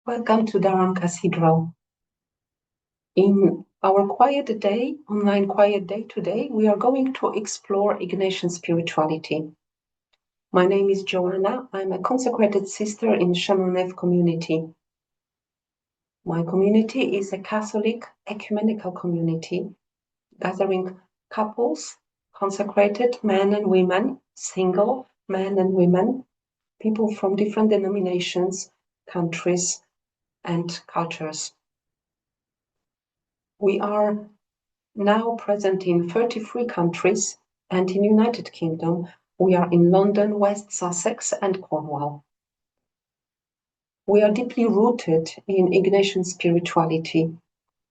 Welcome to Durham Cathedral. In our quiet day, online quiet day today, we are going to explore Ignatian spirituality. My name is Joanna. I'm a consecrated sister in Chemin Neuf community. My community is a Catholic ecumenical community, gathering couples, consecrated men and women, single men and women, people from different denominations, countries, and cultures. We are now present in 33 countries, and in United Kingdom, we are in London, West Sussex, and Cornwall. We are deeply rooted in Ignatian spirituality,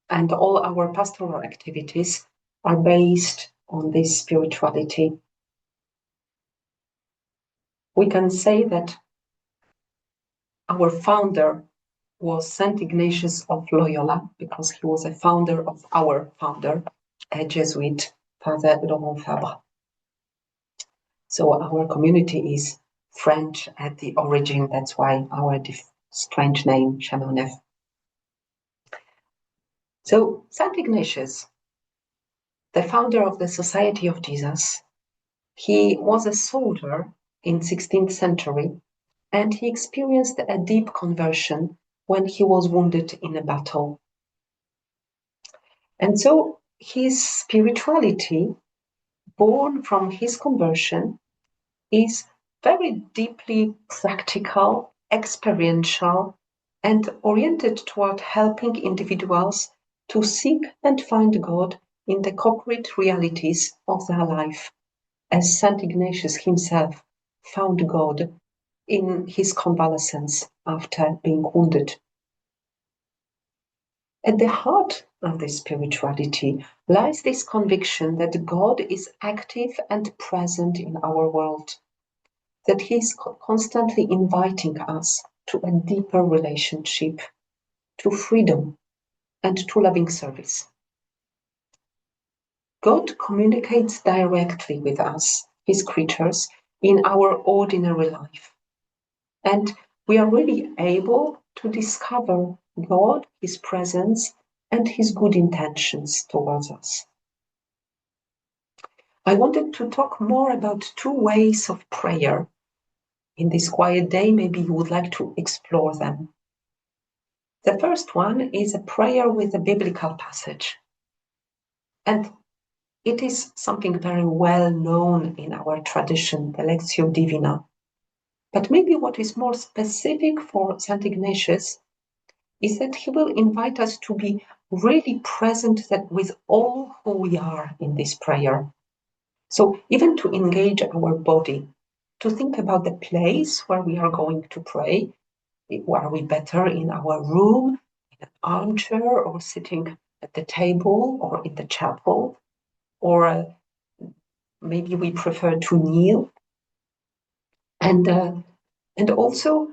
and all our pastoral activities are based on this spirituality. We can say that our founder was Saint Ignatius of Loyola, because he was a founder of our founder, a Jesuit, Father Laurent Fabre. So our community is French at the origin. That's why our strange name, Chemin Neuf. So Saint Ignatius, the founder of the Society of Jesus, he was a soldier in 16th century, and he experienced a deep conversion when he was wounded in a battle. And so his spirituality, born from his conversion, is very deeply practical, experiential, and oriented toward helping individuals to seek and find God in the concrete realities of their life, as Saint Ignatius himself found God in his convalescence after being wounded. At the heart of this spirituality lies this conviction that God is active and present in our world, that he is constantly inviting us to a deeper relationship, to freedom, and to loving service. God communicates directly with us, his creatures, in our ordinary life. And we are really able to discover God, his presence, and his good intentions towards us. I wanted to talk more about two ways of prayer. In this quiet day, maybe you would like to explore them. The first one is a prayer with a biblical passage. And it is something very well known in our tradition, the Lectio Divina. But maybe what is more specific for St. Ignatius is that he will invite us to be really present with all who we are in this prayer. So even to engage our body, to think about the place where we are going to pray. Are we better in our room, in an armchair, or sitting at the table, or in the chapel? Or maybe we prefer to kneel. And also,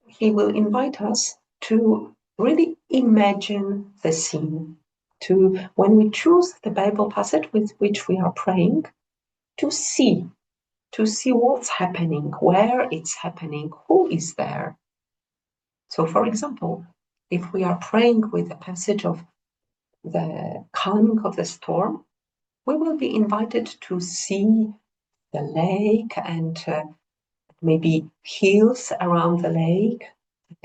he will invite us to really imagine the scene, to, when we choose the Bible passage with which we are praying, to see what's happening, where it's happening, who is there. So, for example, if we are praying with a passage of the calming of the storm, we will be invited to see the lake and maybe hills around the lake.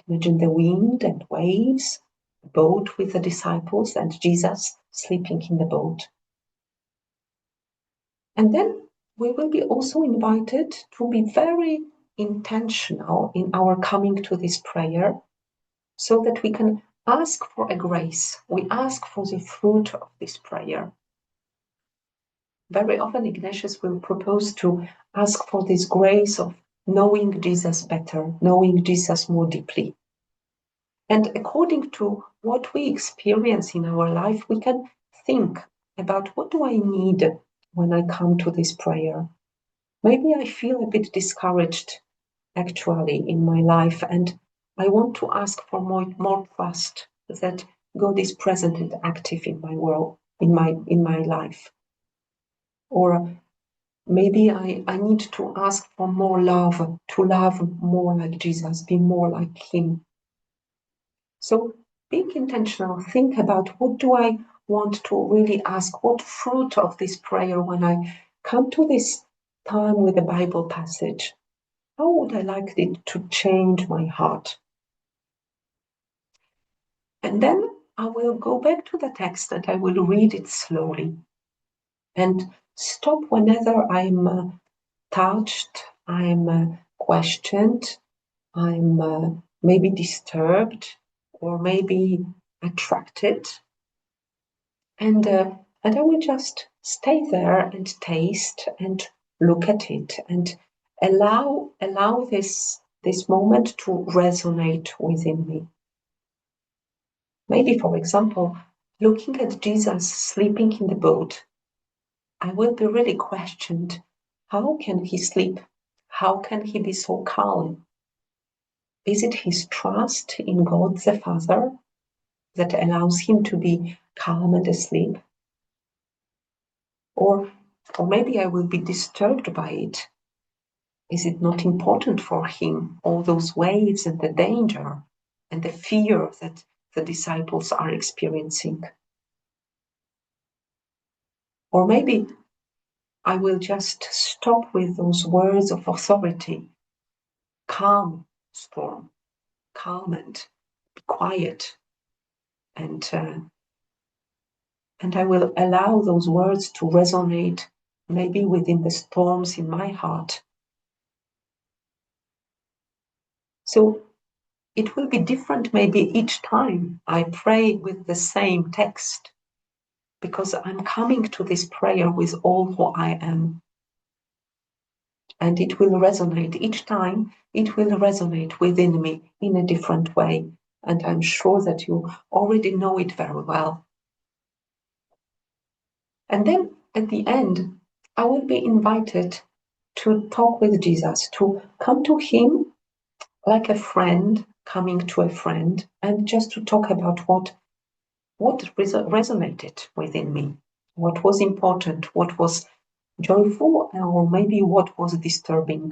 Imagine the wind and waves, a boat with the disciples and Jesus sleeping in the boat. And then we will be also invited to be very intentional in our coming to this prayer, so that we can ask for a grace. We ask for the fruit of this prayer. Very often Ignatius will propose to ask for this grace of knowing Jesus better, knowing Jesus more deeply. And according to what we experience in our life, we can think about, what do I need when I come to this prayer? Maybe I feel a bit discouraged actually in my life, and I want to ask for more trust that God is present and active in my world, in my life. Or maybe I need to ask for more love, to love more like Jesus, be more like him. So being intentional, think about what do I want to really ask, what fruit of this prayer when I come to this time with a Bible passage, how would I like it to change my heart? And then I will go back to the text and I will read it slowly and stop whenever I'm touched, I'm questioned, I'm maybe disturbed or maybe attracted. And I will just stay there and taste and look at it and allow this moment to resonate within me. Maybe, for example, looking at Jesus sleeping in the boat, I will be really questioned. How can he sleep? How can he be so calm? Is it his trust in God the Father that allows him to be calm and asleep? Or maybe I will be disturbed by it. Is it not important for him, all those waves and the danger and the fear that the disciples are experiencing? Or maybe I will just stop with those words of authority. Calm, storm, calm and be quiet. And I will allow those words to resonate maybe within the storms in my heart. So it will be different maybe each time I pray with the same text, because I'm coming to this prayer with all who I am. And it will resonate each time, it will resonate within me in a different way. And I'm sure that you already know it very well. And then at the end, I will be invited to talk with Jesus, to come to him like a friend coming to a friend, and just to talk about what resonated within me, what was important, what was joyful, or maybe what was disturbing.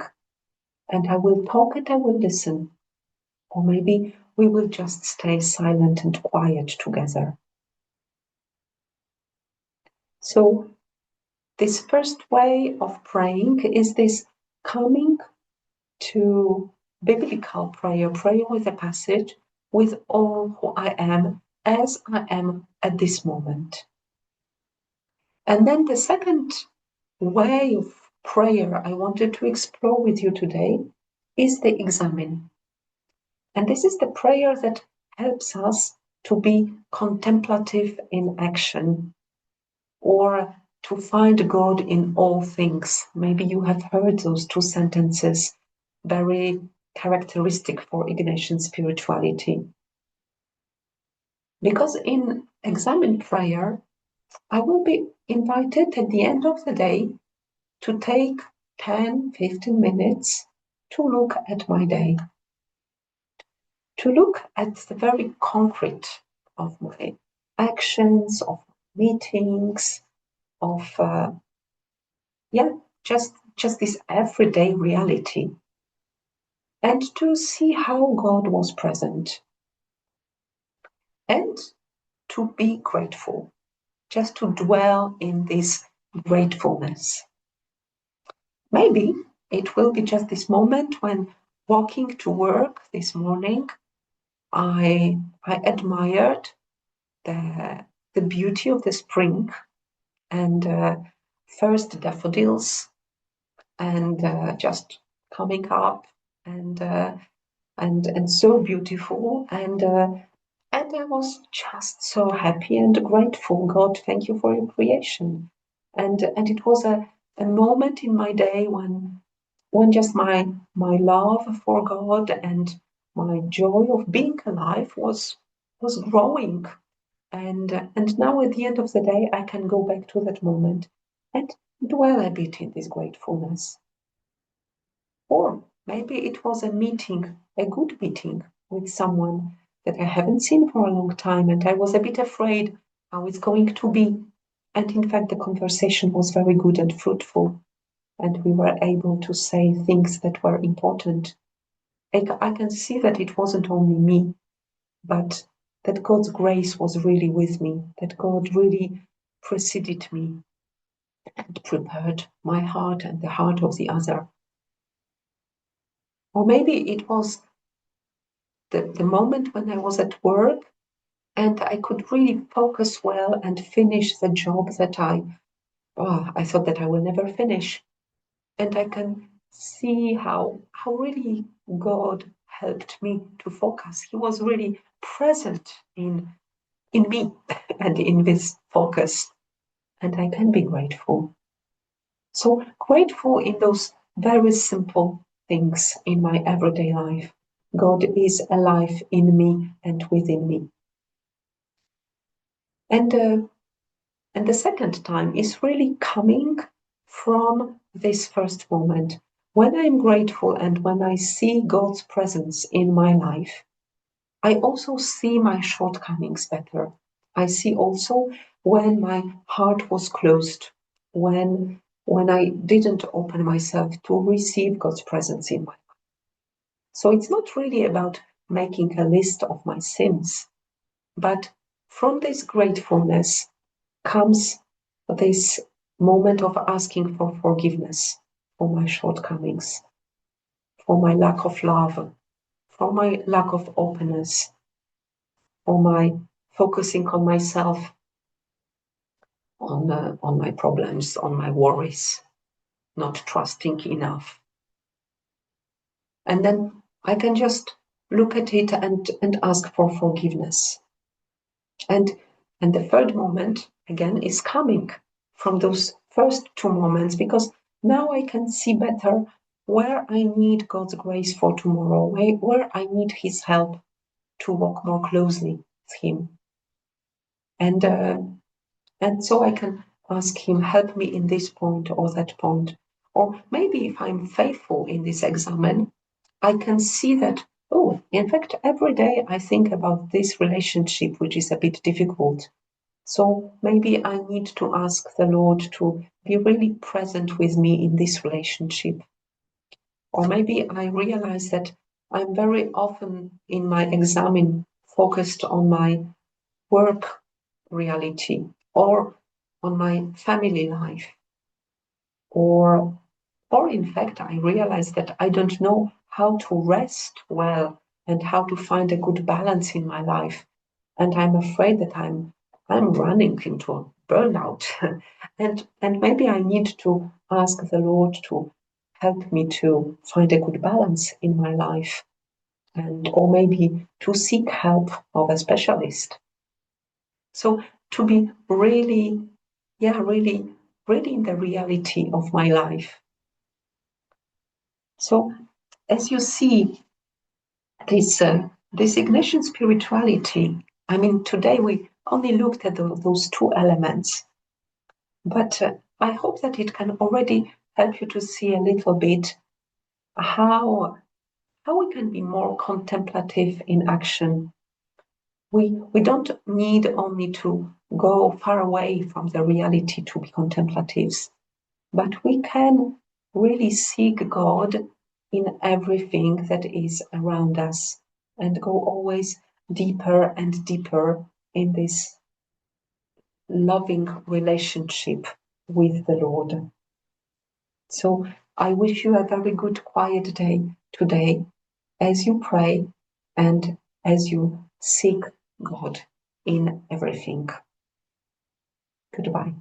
And I will talk and I will listen. Or maybe we will just stay silent and quiet together. So this first way of praying is this coming to biblical prayer, prayer with a passage, with all who I am, as I am at this moment. And then the second way of prayer I wanted to explore with you today is the Examen. And this is the prayer that helps us to be contemplative in action, or to find God in all things. Maybe you have heard those two sentences, very characteristic for Ignatian spirituality. Because in Examen prayer, I will be invited at the end of the day to take 10, 15 minutes to look at my day, to look at the very concrete of my actions, of meetings, of just this everyday reality, and to see how God was present, and to be grateful, just to dwell in this gratefulness. Maybe it will be just this moment when walking to work this morning, I admired the beauty of the spring and first daffodils and just coming up and so beautiful and I was just so happy and grateful. God, thank you for your creation. And it was a moment in my day when just my love for God and my joy of being alive was growing. And now at the end of the day, I can go back to that moment and dwell a bit in this gratefulness. Or maybe it was a meeting, a good meeting with someone that I haven't seen for a long time, and I was a bit afraid how it's going to be. And in fact, the conversation was very good and fruitful, and we were able to say things that were important. I can see that it wasn't only me, but that God's grace was really with me, that God really preceded me and prepared my heart and the heart of the other. Or maybe it was the moment when I was at work and I could really focus well and finish the job that I thought that I will never finish. And I can see how really God helped me to focus. He was really present in me and in this focus. And I can be grateful. So grateful in those very simple things in my everyday life. God is alive in me and within me. And the second time is really coming from this first moment. When I'm grateful and when I see God's presence in my life, I also see my shortcomings better. I see also when my heart was closed, when I didn't open myself to receive God's presence in my life. So it's not really about making a list of my sins, but from this gratefulness comes this moment of asking for forgiveness for my shortcomings, for my lack of love, for my lack of openness, for my focusing on myself, on my problems, on my worries, not trusting enough. And then I can just look at it and ask for forgiveness. And the third moment, again, is coming from those first two moments, because now I can see better where I need God's grace for tomorrow, where I need His help to walk more closely with Him. And so I can ask Him, help me in this point or that point. Or maybe if I'm faithful in this examen, I can see that, oh, in fact, every day I think about this relationship, which is a bit difficult. So maybe I need to ask the Lord to be really present with me in this relationship. Or maybe I realize that I'm very often in my examen focused on my work reality or on my family life. Or in fact, I realize that I don't know how to rest well and how to find a good balance in my life. And I'm afraid that I'm running into a burnout. and maybe I need to ask the Lord to help me to find a good balance in my life, and or maybe to seek help of a specialist. So to be really, really in the reality of my life. So as you see, this Ignatian spirituality, I mean, today we only looked at those two elements, but I hope that it can already help you to see a little bit how we can be more contemplative in action. We don't need only to go far away from the reality to be contemplatives, but we can really seek God in everything that is around us and go always deeper and deeper in this loving relationship with the Lord. So I wish you a very good quiet day today as you pray and as you seek God in everything. Goodbye.